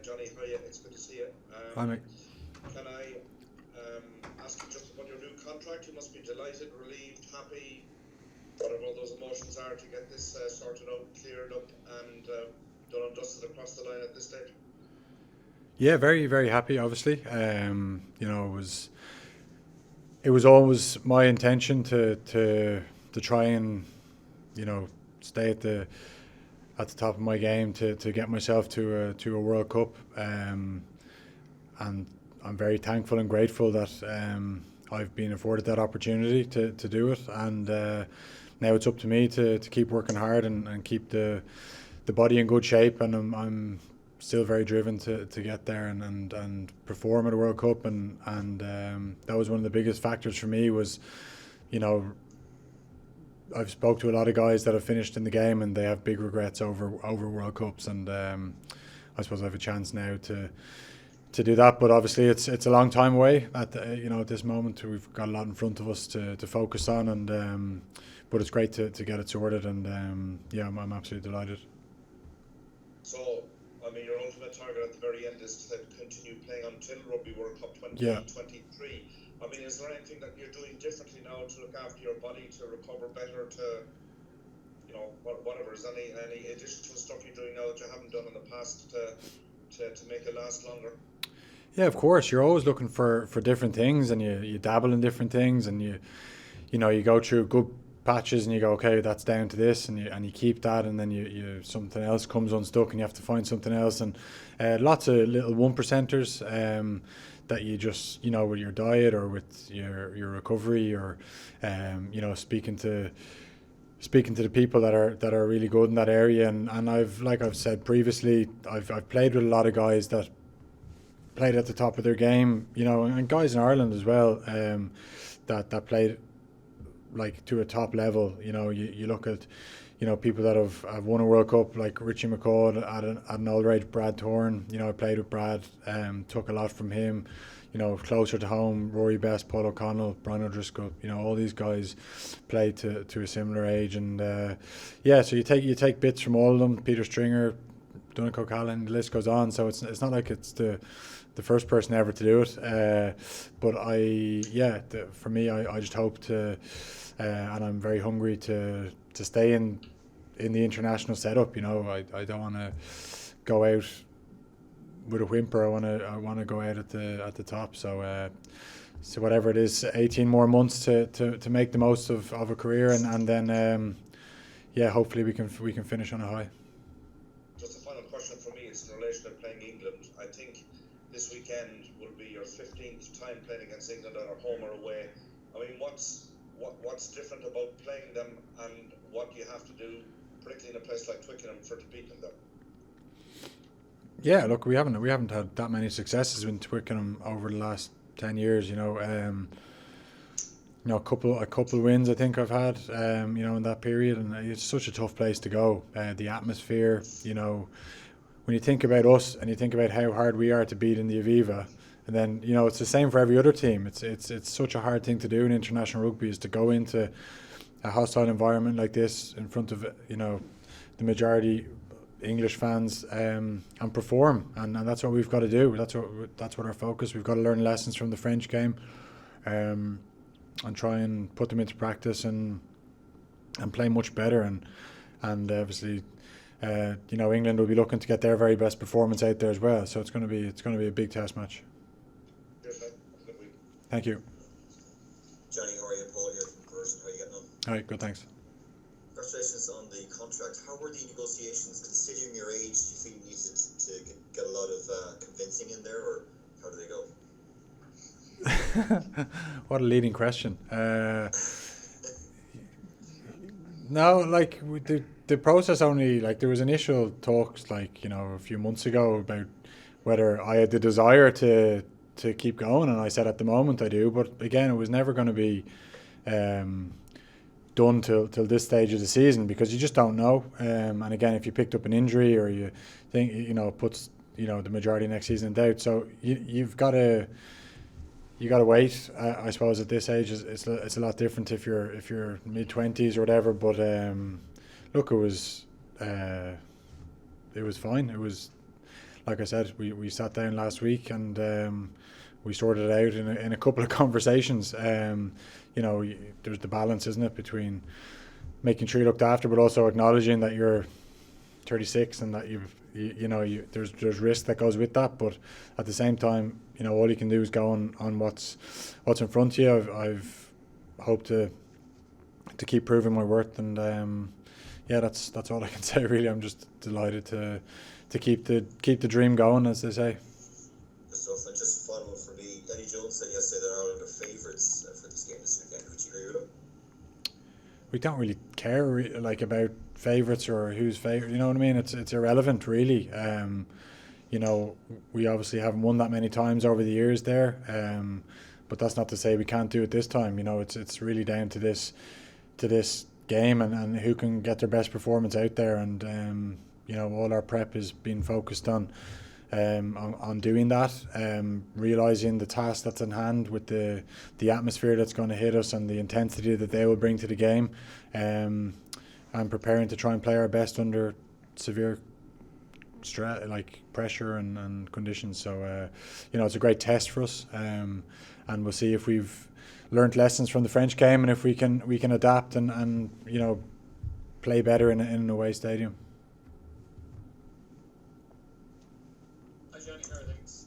Jonny, how are you? It's good to see you. Hi, mate. Can I ask you just about your new contract? You must be delighted, relieved, happy, whatever all those emotions are, to get this sorted out, cleared up, and done and dusted across the line at this stage. Yeah, very, very happy. Obviously, it was always my intention to try and stay at the top of my game to get myself to a World Cup, and I'm very thankful and grateful that I've been afforded that opportunity to do it, and now it's up to me to keep working hard and keep the body in good shape, and I'm still very driven to get there and perform at a World Cup, and that was one of the biggest factors for me. Was, I've spoke to a lot of guys that have finished in the game and they have big regrets over World Cups, and I suppose I have a chance now to do that. But obviously it's a long time away at this moment. We've got a lot in front of us to focus on, and but it's great to get it sorted, and I'm absolutely delighted. So, I mean, your ultimate target at the very end is to continue playing until Rugby World Cup 2023. I mean, is there anything that you're doing differently now to look after your body, to recover better, to, whatever? Is any additional stuff you're doing now that you haven't done in the past to make it last longer? Yeah, of course. You're always looking for different things, and you dabble in different things, and you go through good patches and you go, okay, that's down to this, and you keep that, and then you something else comes unstuck and you have to find something else, and lots of little 1%ers that you just, with your diet or with your recovery, or speaking to the people that are really good in that area, and I've said previously, I've played with a lot of guys that played at the top of their game, and guys in Ireland as well, that played like to a top level. You look at people that have won a World Cup, like Richie McCaw at an older age, Brad Thorne. I played with Brad, took a lot from him. Closer to home, Rory Best, Paul O'Connell, Brian O'Driscoll. All these guys played to a similar age, and so you take bits from all of them. Peter Stringer, Donnacha O'Callaghan, the list goes on. So it's not like it's the first person ever to do it, but for me, I just hope to, and I'm very hungry to stay in the international setup. I don't want to go out with a whimper. I want to go out at the top. So whatever it is, 18 more months to make the most of a career, and then hopefully we can finish on a high. Just a final question for me is in relation to playing England. I think this weekend will be your 15th time playing against England, either home or away. I mean, what's different about playing them, and what do you have to do, particularly in a place like Twickenham, to beat them there? Yeah, look, we haven't had that many successes in Twickenham over the last 10 years. A couple wins I think I've had, in that period, and it's such a tough place to go. The atmosphere, when you think about us and you think about how hard we are to beat in the Aviva, and then it's the same for every other team. It's such a hard thing to do in international rugby, is to go into a hostile environment like this in front of the majority English fans, and perform, and that's what we've got to do. That's what our focus. We've got to learn lessons from the French game, and try and put them into practice and play much better, and obviously England will be looking to get their very best performance out there as well. So it's going to be a big test match. Thank you. Jonny, how are you? Paul here from Conversion. How are you getting on? All right, good, thanks. Congratulations on the contract. How were the negotiations? Considering your age, do you feel you needed to get a lot of convincing in there, or how do they go? What a leading question. No, like the process only, like there was initial talks, a few months ago about whether I had the desire to keep going, and I said at the moment I do, but again, it was never going to be done till this stage of the season, because you just don't know. And again, if you picked up an injury, or you think it puts the majority of next season in doubt, so you've got to wait. I suppose at this age it's a lot different if you're mid-20s or whatever. But look, it was fine. It was like I said, we sat down last week and we sorted it out in a couple of conversations. There's the balance, isn't it, between making sure you're looked after, but also acknowledging that you're 36 and that there's risk that goes with that. But at the same time, all you can do is go on what's in front of you. I've hoped to keep proving my worth, and that's all I can say really. I'm just delighted to keep the dream going, as they say. Good stuff. And just final one for me, Eddie Jones said yesterday that Ireland are favourites for this game this weekend. Would you agree with him? We don't really care about favourites or who's favourite. You know what I mean? It's irrelevant really. We obviously haven't won that many times over the years there, but that's not to say we can't do it this time. It's really down to this game and who can get their best performance out there, and all our prep is being focused on doing that, realising the task that's in hand with the atmosphere that's going to hit us and the intensity that they will bring to the game, and preparing to try and play our best under severe pressure and conditions. So it's a great test for us, and we'll see if we've learnt lessons from the French game and if we can adapt and play better in an away stadium. Hi Jonny, how are things?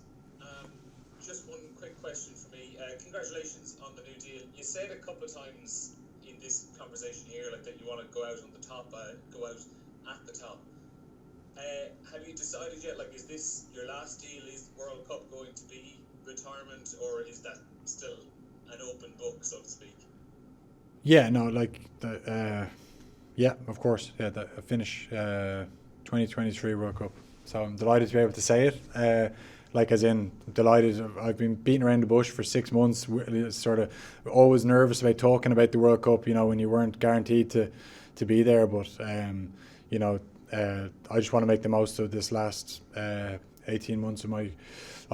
Just one quick question for me. Congratulations on the new deal. You said a couple of times in this conversation here that you want to go out on the top, go out at the top. Have you decided yet, is this your last deal? Is the World Cup going to be retirement, or is that still an open book, so to speak? Yeah, no, of course. Yeah, the finish 2023 World Cup. So I'm delighted to be able to say it. As in delighted. I've been beating around the bush for 6 months, sort of always nervous about talking about the World Cup, when you weren't guaranteed to be there. But, I just want to make the most of this last 18 months of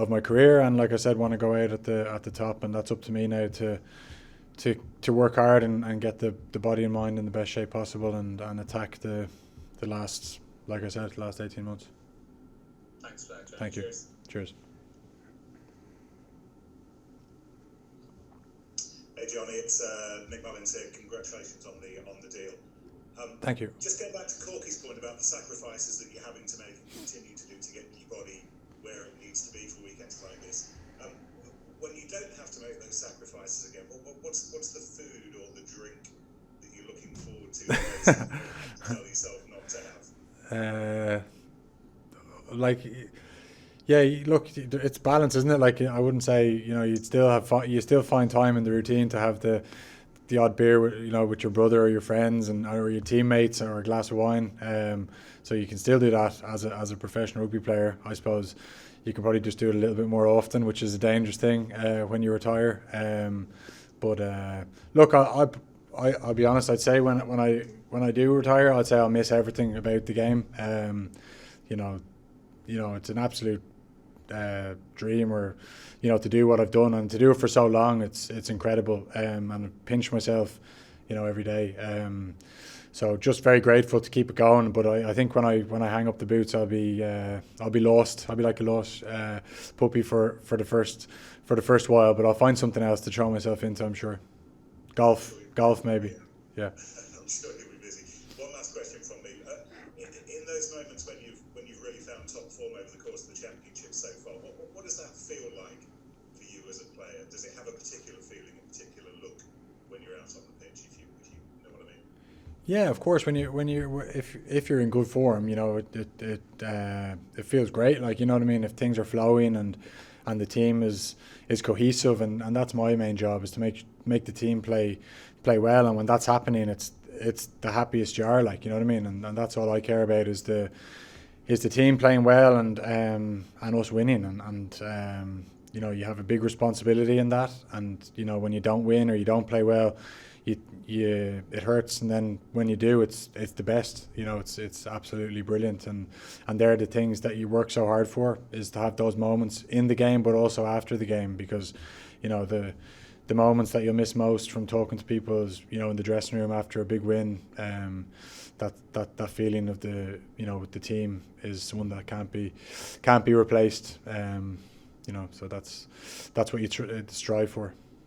my career, and like I said, want to go out at the top, and that's up to me now to work hard and get the body and mind in the best shape possible, and attack the last 18 months. Thanks for that, Jonny. Thank you. Cheers. Cheers. Hey Jonny, it's Nick Mullins here. Congratulations on the deal. Thank you. Just going back to Corky's point about the sacrifices that you're having to make and continue to do to get your body where it needs to be for weekends like this. When you don't have to make those sacrifices again, what's the food or the drink that you're looking forward to tell yourself not to have? Look, it's balance, isn't it? I wouldn't say you still find time in the routine to have the odd beer with your brother or your friends or your teammates, or a glass of wine. So you can still do that as a professional rugby player. I suppose you can probably just do it a little bit more often, which is a dangerous thing when you retire. Look, I'll be honest. I'd say when I do retire, I'd say I'll miss everything about the game. It's an absolute dream, or to do what I've done and to do it for so long. It's incredible, and I pinch myself every day. So just very grateful to keep it going. But I think when I hang up the boots, I'll be lost. I'll be like a lost puppy for the first while. But I'll find something else to throw myself into, I'm sure. Golf maybe. Yeah. I'm sure you'll be busy. One last question from me. In those moments when you've really found top form over the course of the championship so far, what does that feel like for you as a player? Does it have a particular feeling, a particular look when you're out on the pitch? If you know what I mean? Yeah, of course. If you're in good form, it feels great. You know what I mean. If things are flowing and the team is cohesive, and that's my main job, is to make the team play well. And when that's happening, it's the happiest you are. You know what I mean. And that's all I care about is the team playing well and us winning. And you have a big responsibility in that. And when you don't win or you don't play well, it hurts, and then when you do, it's the best. It's absolutely brilliant, and they're the things that you work so hard for, is to have those moments in the game but also after the game, because the the moments that you'll miss most from talking to people is, you know, in the dressing room after a big win. That feeling of the, you know, with the team is one that can't be replaced. You know, so that's what you strive for.